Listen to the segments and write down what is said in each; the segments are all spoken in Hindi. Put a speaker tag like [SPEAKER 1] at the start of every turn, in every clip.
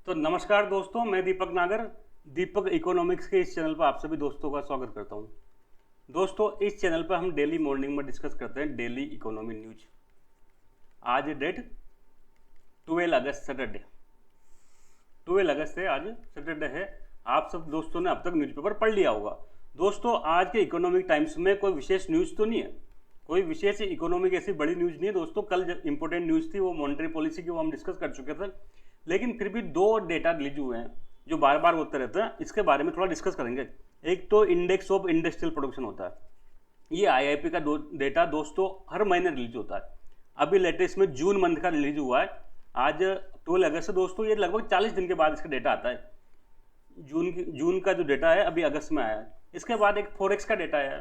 [SPEAKER 1] तो नमस्कार दोस्तों, मैं दीपक नागर दीपक इकोनॉमिक्स के इस चैनल पर आप सभी दोस्तों का स्वागत करता हूं। दोस्तों, इस चैनल पर हम डेली मॉर्निंग में डिस्कस करते हैं डेली इकोनॉमी न्यूज। आज डेट 12 अगस्त सैटरडे। 12 अगस्त है, आज सैटरडे है। आप सब दोस्तों ने अब तक न्यूज़पेपर पढ़ लिया होगा। दोस्तों, आज के इकोनॉमिक टाइम्स में कोई विशेष न्यूज़ तो नहीं है, कोई विशेष इकोनॉमिक ऐसी बड़ी न्यूज़ नहीं है। दोस्तों, कल जब इंपॉर्टेंट न्यूज़ थी वो मॉनेटरी पॉलिसी की, वो हम डिस्कस कर चुके थे, लेकिन फिर भी दो डेटा रिलीज हुए हैं जो बार बार होते रहते हैं। इसके बारे में थोड़ा डिस्कस करेंगे। एक तो इंडेक्स ऑफ इंडस्ट्रियल प्रोडक्शन होता है, ये आईआईपी का डेटा दोस्तों हर महीने रिलीज होता है। अभी लेटेस्ट में जून मंथ का रिलीज हुआ है, आज 12 अगस्त से। दोस्तों, ये लगभग 40 दिन के बाद इसका डेटा आता है। जून का जो डेटा है अभी अगस्त में आया है। इसके बाद एक फॉरेक्स का डेटा है।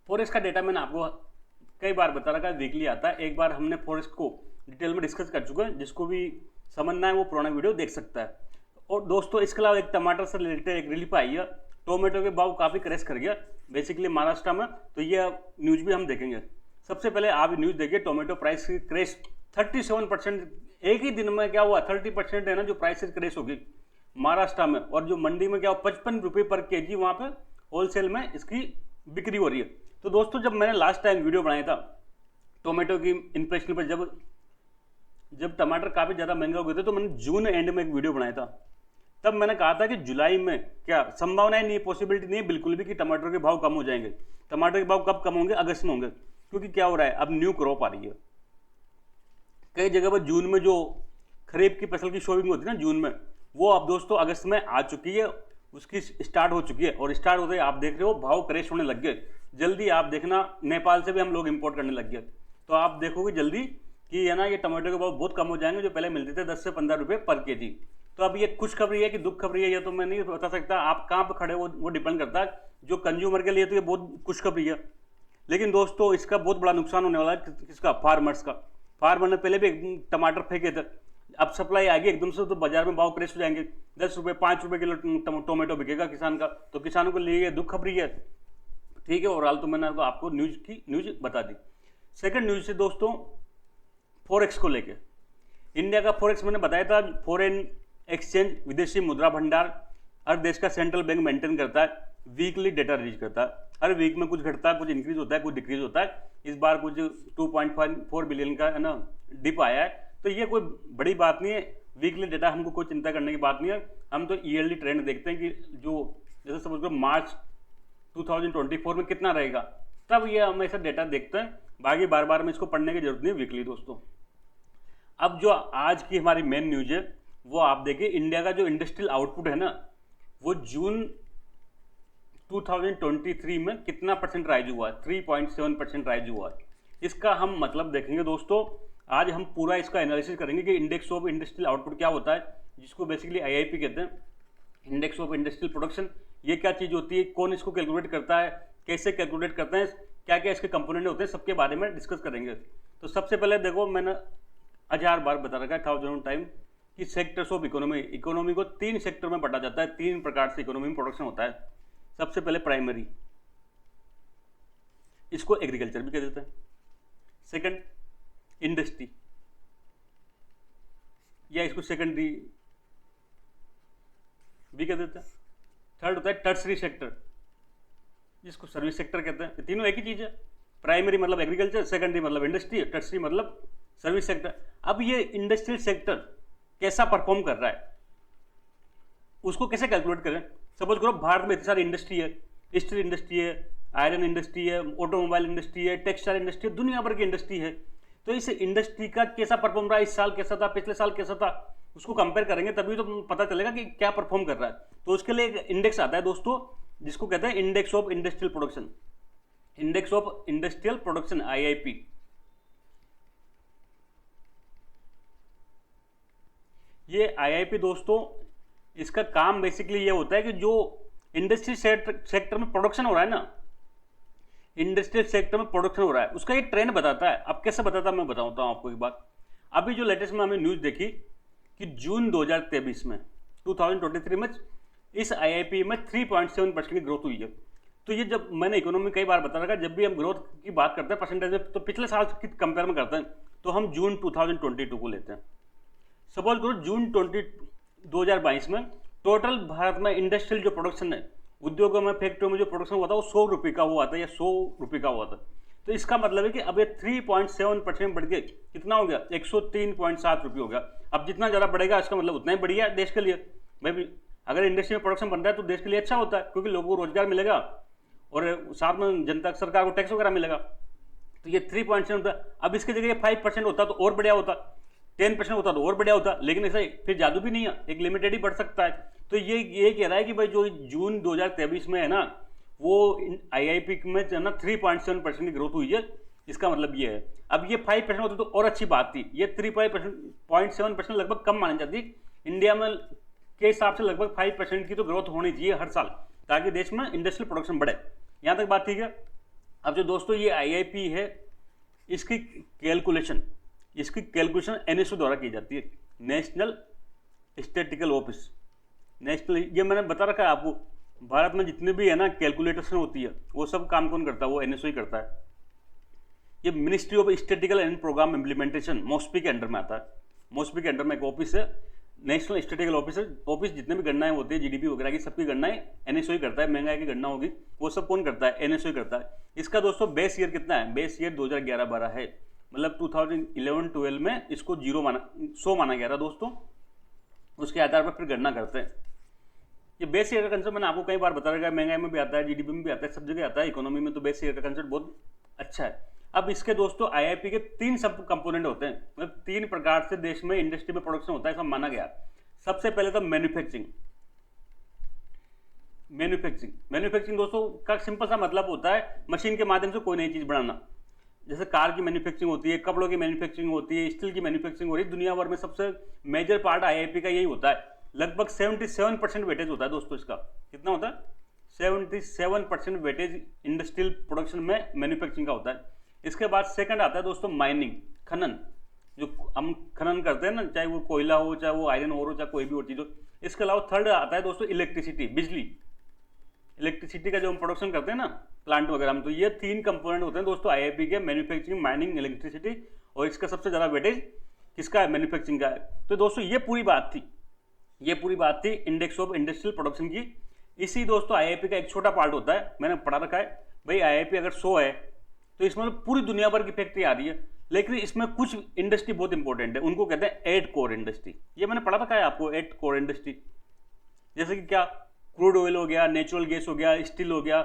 [SPEAKER 1] फॉरेक्स का डेटा मैंने आपको कई बार बता रखा है, वीकली आता है। एक बार हमने फॉरेक्स को डिटेल में डिस्कस कर चुके हैं, जिसको भी समझना है वो पुराना वीडियो देख सकता है। और दोस्तों, इसके अलावा एक टमाटर से रिलेटेड एक रिलीफ आई है। टोमेटो के भाव काफ़ी क्रैश कर गया बेसिकली महाराष्ट्र में, तो ये न्यूज़ भी हम देखेंगे। सबसे पहले आप न्यूज़ देखिए, टोमेटो प्राइस की क्रैश 37%। एक ही दिन में क्या हुआ, 30% है ना जो प्राइस क्रैश होगी महाराष्ट्र में। और जो मंडी में क्या हुआ, 55 रुपये पर केजी वहाँ पे होलसेल में इसकी बिक्री हो रही है। तो दोस्तों, जब मैंने लास्ट टाइम वीडियो बनाया था टोमेटो की इन्फ्लेशन पर, जब टमाटर काफ़ी ज़्यादा महंगे हो गए थे, तो मैंने जून एंड में एक वीडियो बनाया था। तब मैंने कहा था कि जुलाई में क्या संभावना नहीं है, पॉसिबिलिटी नहीं है बिल्कुल भी कि टमाटर के भाव कम हो जाएंगे। टमाटर के भाव कब कम होंगे, अगस्त में होंगे, क्योंकि क्या हो रहा है, अब न्यू क्रॉप आ रही है। कई जगह पर जून में जो खरीफ की फसल की शॉपिंग होती है ना जून में, वो अब दोस्तों अगस्त में आ चुकी है, उसकी स्टार्ट हो चुकी है। और स्टार्ट होते ही आप देख रहे हो भाव क्रैश होने लग गए। जल्दी आप देखना, नेपाल से भी हम लोग इंपोर्ट करने लग गए, तो आप देखोगे जल्दी कि है ना ये टमाटो के भाव बहुत कम हो जाएंगे, जो पहले मिलते थे 10 से 15 रुपये पर केजी। तो अब ये खुशखबरी है कि दुख खबरी है, ये तो मैं नहीं बता सकता। आप कहाँ पर खड़े हो वो डिपेंड करता है। जो कंज्यूमर के लिए तो ये बहुत खुशखबरी है, लेकिन दोस्तों इसका बहुत बड़ा नुकसान होने वाला है। किसका? फार्मर्स का। फार्मर ने पहले भी टमाटर फेंके थे, अब सप्लाई आ गई एकदम से, तो बाजार में भाव क्रैश हो जाएंगे। 10 रुपये 5 रुपये किलो टोमेटो बिकेगा किसान का, तो किसानों के लिए दुख खबरी है। ठीक है, ओवरऑल तो मैंने आपको न्यूज बता दी। सेकंड न्यूज से दोस्तों, फॉरेक्स को लेके। इंडिया का फॉरेक्स मैंने बताया था, फॉरेन एक्सचेंज, विदेशी मुद्रा भंडार, हर देश का सेंट्रल बैंक मेंटेन करता है, वीकली डेटा रिलीज करता है। हर वीक में कुछ घटता है, कुछ इंक्रीज होता है, कुछ डिक्रीज होता है। इस बार कुछ 2.4 बिलियन का है ना डिप आया है, तो ये कोई बड़ी बात नहीं है। वीकली डेटा हमको कोई चिंता करने की बात नहीं है। हम तो ईयरली ट्रेंड देखते हैं कि जो जैसे समझ लो मार्च 2024 में कितना रहेगा, तब ये हम ऐसा डेटा देखते हैं। बाकी बार बार में इसको पढ़ने की जरूरत नहीं है वीकली दोस्तों। अब जो आज की हमारी मेन न्यूज है वो आप देखिए, इंडिया का जो इंडस्ट्रियल आउटपुट है ना, वो जून 2023 में कितना परसेंट राइज हुआ है, 3.7% राइज हुआ है। इसका हम मतलब देखेंगे दोस्तों। आज हम पूरा इसका एनालिसिस करेंगे कि इंडेक्स ऑफ इंडस्ट्रियल आउटपुट क्या होता है, जिसको बेसिकली आईआईपी कहते हैं। इंडेक्स ऑफ इंडस्ट्रियल प्रोडक्शन ये क्या चीज़ होती है, कौन इसको कैलकुलेट करता है, कैसे कैलकुलेट करते हैं, क्या क्या इसके कंपोनेंट होते हैं, सबके बारे में डिस्कस करेंगे। तो सबसे पहले देखो, मैंने 1000 बार बता रखा है 1000 टाइम कि सेक्टर्स ऑफ इकोनॉमी को 3 सेक्टर में बांटा जाता है। 3 प्रकार से इकोनॉमी में प्रोडक्शन होता है। सबसे पहले प्राइमरी, इसको एग्रीकल्चर भी कह देते हैं। सेकंड इंडस्ट्री, या इसको सेकेंडरी भी कह देते हैं। थर्ड होता है टर्सरी सेक्टर, जिसको सर्विस सेक्टर कहते हैं। तीनों एक ही चीज है। प्राइमरी मतलब एग्रीकल्चर, सेकेंडरी मतलब इंडस्ट्री, टर्सरी मतलब सर्विस सेक्टर। अब ये इंडस्ट्रियल सेक्टर कैसा परफॉर्म कर रहा है, उसको कैसे कैलकुलेट करें। सपोज करो भारत में इतनी सारी इंडस्ट्री है, स्टील इंडस्ट्री है, आयरन इंडस्ट्री है, ऑटोमोबाइल इंडस्ट्री है, टेक्सटाइल इंडस्ट्री है, दुनिया भर की इंडस्ट्री है। तो इस इंडस्ट्री का कैसा परफॉर्म रहा है, इस साल कैसा था, पिछले साल कैसा था, उसको कंपेयर करेंगे, तभी तो पता चलेगा कि क्या परफॉर्म कर रहा है। तो उसके लिए एक इंडेक्स आता है दोस्तों, जिसको कहते हैं index of industrial production. Index of industrial production, IIP. ये आईआईपी दोस्तों, इसका काम बेसिकली ये होता है कि जो इंडस्ट्री सेक्टर में प्रोडक्शन हो रहा है ना, इंडस्ट्रियल सेक्टर में प्रोडक्शन हो रहा है, उसका ये ट्रेंड बताता है। अब कैसे बताता है मैं बताता हूं आपको एक बात। अभी जो लेटेस्ट में हमें न्यूज देखी कि जून 2023 में 2023 में इस आईआईपी में 3.7% की ग्रोथ हुई है। तो ये जब मैंने इकोनॉमी कई बार बता रखा, जब भी हम ग्रोथ की बात करते हैं परसेंटेज में, तो पिछले साल की कंपेयर में करते हैं, तो हम जून 2022 को लेते हैं। सपोज करो जून 2022 में टोटल भारत में इंडस्ट्रियल जो प्रोडक्शन है, उद्योगों में, फैक्ट्रियों में जो प्रोडक्शन हुआ था वो 100 रुपये का हुआ था या 100 रुपये का हुआ था। तो इसका मतलब है कि अब ये 3.7% बढ़ के कितना हो गया, 103.7 रुपये हो गया। अब जितना ज़्यादा बढ़ेगा इसका मतलब उतना ही बढ़िया है देश के लिए। भाई अगर इंडस्ट्री में प्रोडक्शन बन रहा है तो देश के लिए अच्छा होता है, क्योंकि लोगों को रोजगार मिलेगा और साथ में जनता सरकार को टैक्स वगैरह मिलेगा। तो ये 3.7 होता। अब इसकी जगह 5% होता तो और बढ़िया होता, 10% होता तो और बढ़िया होता, लेकिन ऐसा फिर जादू भी नहीं है, एक लिमिटेड ही बढ़ सकता है। तो ये कह रहा है कि भाई जो जून 2023 में है ना, वो आईआईपी में जो है ना 3.7% की ग्रोथ हुई है, इसका मतलब ये है। अब ये 5% होता तो और अच्छी बात थी। ये 3.7% लगभग कम मानी जाती, इंडिया में के हिसाब से लगभग 5% की तो ग्रोथ होनी चाहिए हर साल, ताकि देश में इंडस्ट्रियल प्रोडक्शन बढ़े। यहाँ तक बात ठीक है। अब जो दोस्तों ये आईआईपी है, इसकी कैलकुलेशन एनएसओ द्वारा की जाती है, नेशनल स्टैटिस्टिकल ऑफिस। नेशनल, ये मैंने बता रखा है आपको, भारत में जितने भी है ना कैलकुलेशन होती है वो सब काम कौन करता है, वो एनएसओ ही करता है। ये ministry of statistical and programme implementation, MoSPI के अंडर में आता है। मॉस्पी के अंडर में एक ऑफिस है, नेशनल स्टैटिस्टिकल ऑफिस। जितने भी गणनाएं होती है जीडीपी वगैरह की, सबकी गणनाएं एनएसओ ही करता है। महंगाई की गणना होगी वो सब कौन करता है, एनएसओ ही करता है। इसका दोस्तों बेस ईयर कितना है, बेस ईयर 2011-12 है, मतलब 2011-12 में इसको 100 माना गया था दोस्तों। उसके आधार पर फिर गणना करते हैं। ये बेस ईयर का कंसेप्ट मैंने आपको कई बार बता रखा है, महंगाई में भी आता है, जीडीपी में भी आता है, सब जगह आता है। इकोनॉमी में तो बेस ईयर का कंसेप्ट बहुत अच्छा है। अब इसके दोस्तों आईआईपी के 3 सब कंपोनेंट होते हैं, मतलब 3 प्रकार से देश में इंडस्ट्री में प्रोडक्शन होता है, सब माना गया। सबसे पहले तो मैन्युफैक्चरिंग दोस्तों का सिंपल सा मतलब होता है मशीन के माध्यम से कोई नई चीज बनाना। जैसे कार की मैन्युफैक्चरिंग होती है, कपड़ों की मैन्युफैक्चरिंग होती है, स्टील की मैन्युफैक्चरिंग हो रही है। दुनिया भर में सबसे मेजर पार्ट आईआईपी का यही होता है। लगभग 77% वेटेज होता है दोस्तों इसका। कितना होता है, 77% वेटेज इंडस्ट्रियल प्रोडक्शन में मैन्युफैक्चरिंग का होता है। इसके बाद सेकंड आता है दोस्तों माइनिंग, खनन। जो हम खनन करते हैं ना, चाहे वो कोयला हो, चाहे वो आयरन ओर हो, चाहे कोई भी और चीज हो। इसके अलावा थर्ड आता है दोस्तों इलेक्ट्रिसिटी, बिजली। इलेक्ट्रिसिटी का जो हम प्रोडक्शन करते हैं ना प्लांट वगैरह में, तो ये 3 कंपोनेंट होते हैं दोस्तों आईआईपी के, मैन्युफैक्चरिंग, माइनिंग, इलेक्ट्रिसिटी। और इसका सबसे ज्यादा वेटेज किसका है, मैन्युफैक्चरिंग का है। तो दोस्तों ये पूरी बात थी इंडेक्स ऑफ इंडस्ट्रियल प्रोडक्शन की। इसी दोस्तों आईआईपी का एक छोटा पार्ट होता है, मैंने पढ़ा रखा है भाई, आईआईपी अगर 100 है तो इसमें पूरी दुनिया भर की फैक्ट्री आ रही है, लेकिन इसमें कुछ इंडस्ट्री बहुत इंपॉर्टेंट है, उनको कहते हैं 8 कोर इंडस्ट्री। ये मैंने पढ़ा रखा है आपको, 8 कोर इंडस्ट्री। जैसे कि क्या, क्रूड ऑयल हो गया, नेचुरल गैस हो गया, स्टील हो गया,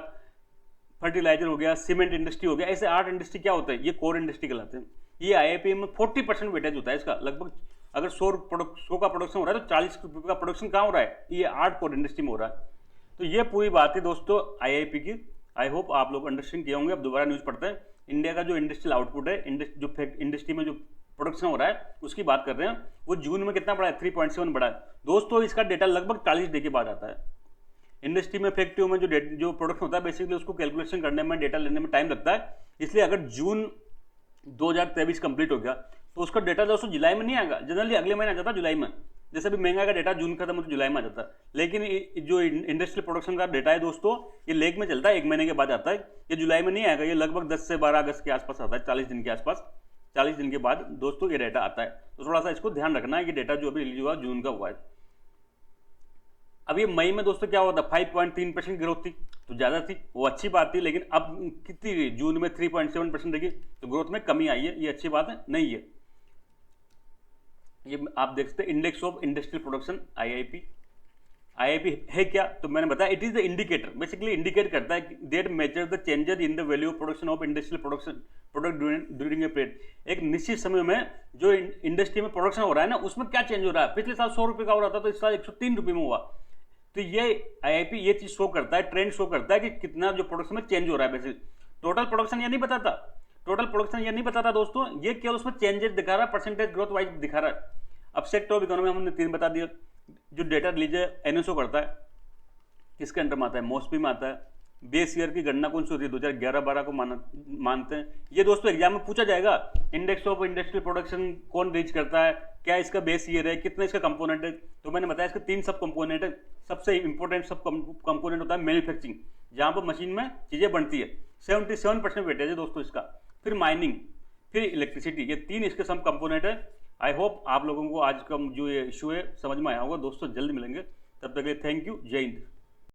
[SPEAKER 1] फर्टिलाइजर हो गया, सीमेंट इंडस्ट्री हो गया। ऐसे 8 इंडस्ट्री क्या होते हैं, ये कोर इंडस्ट्री कहलाते हैं। ये आईआईपी में 40% वेटेज होता है इसका। लगभग अगर 100 का प्रोडक्शन हो रहा है तो 40 रुपये का प्रोडक्शन कहाँ हो रहा है, ये 8 कोर इंडस्ट्री में हो रहा है। तो ये पूरी बात है दोस्तों आईआईपी की। आई होप आप लोग अंडरस्टैंड किए होंगे। अब दोबारा न्यूज़ पढ़ते हैं। इंडिया का जो इंडस्ट्रियल आउटपुट है, जो इंडस्ट्री में जो प्रोडक्शन हो रहा है उसकी बात कर रहे हैं, वो जून में कितना बढ़ा है, 3.7 बढ़ा है दोस्तों। इसका डेटा लगभग 40 डे के बाद आता है। इंडस्ट्री में, फैक्ट्रियों में जो प्रोडक्शन होता है, बेसिकली उसको कैलकुलेशन करने में, डेटा लेने में टाइम लगता है। इसलिए अगर जून 2023 कंप्लीट हो गया तो उसका डेटा दोस्तों जुलाई में नहीं आएगा, जनरली अगले महीने आ जाता है जुलाई में। जैसे भी महंगाई का डेटा जून खत्म हो तो जुलाई में आ जाता है, लेकिन जो इंडस्ट्रियल प्रोडक्शन का डेटा है दोस्तों, ये लेग में चलता है, 1 महीने के बाद आता है। ये जुलाई में नहीं आएगा, ये लगभग 10 से 12 अगस्त के आसपास आता है, 40 दिन के आसपास। 40 दिन के बाद दोस्तों ये डेटा आता है। तो थोड़ा सा इसको ध्यान रखना है कि डेटा जो अभी रिलीज हुआ जून का हुआ है। अब ये मई में दोस्तों क्या हुआ था, 5.3% ग्रोथ थी, तो ज़्यादा थी, वो अच्छी बात थी। लेकिन अब कितनी, जून में 3.7% देखिए, तो ग्रोथ में कमी आई है, ये अच्छी बात है नहीं है। ये आप देख सकते हैं index of industrial production IIP है क्या, तो मैंने बताया it is the indicator, basically indicate करता है that measure the changes in the value of production of industrial product during a period. एक निश्चित समय में जो इंडस्ट्री में प्रोडक्शन हो रहा है ना, उसमें क्या चेंज हो रहा है। पिछले साल 100 रुपये का हो रहा था, तो इस साल 103 रुपये में हुआ। तो ये आईआईपी ये चीज शो करता है, ट्रेंड शो करता है कि कितना जो प्रोडक्शन में चेंज हो रहा है। बेसिकली टोटल प्रोडक्शन ये नहीं बताता दोस्तों, ये केवल उसमें चेंजेस दिखा रहा है, परसेंटेज ग्रोथ वाइज दिखा रहा है। अब सेक्टर ऑफ इकोनॉमी हमने 3 बता दिया। जो डेटा रिलीज है एनएसओ करता है, किसके अंडर में आता है, मॉस्पी में आता है। बेस ईयर की गणना कौन सी होती है, 2011-12 को मानते हैं। ये दोस्तों एग्जाम में पूछा जाएगा, इंडेक्स ऑफ इंडस्ट्रियल प्रोडक्शन कौन रीच करता है, क्या इसका बेस ईयर है, कितना इसका कंपोनेंट है। तो मैंने बताया इसके 3 सब कंपोनेंट है। सबसे इंपॉर्टेंट सब कंपोनेंट होता है मैन्युफैक्चरिंग, जहां पर मशीन में चीजें बनती है, 77% वेटेज है दोस्तों इसका। फिर माइनिंग, फिर इलेक्ट्रिसिटी, ये 3 इसके सब कंपोनेंट है। आई होप आप लोगों को आज का जो ये इशू है समझ में आया होगा। दोस्तों जल्द मिलेंगे, तब तक के लिए थैंक यू, जय हिंद।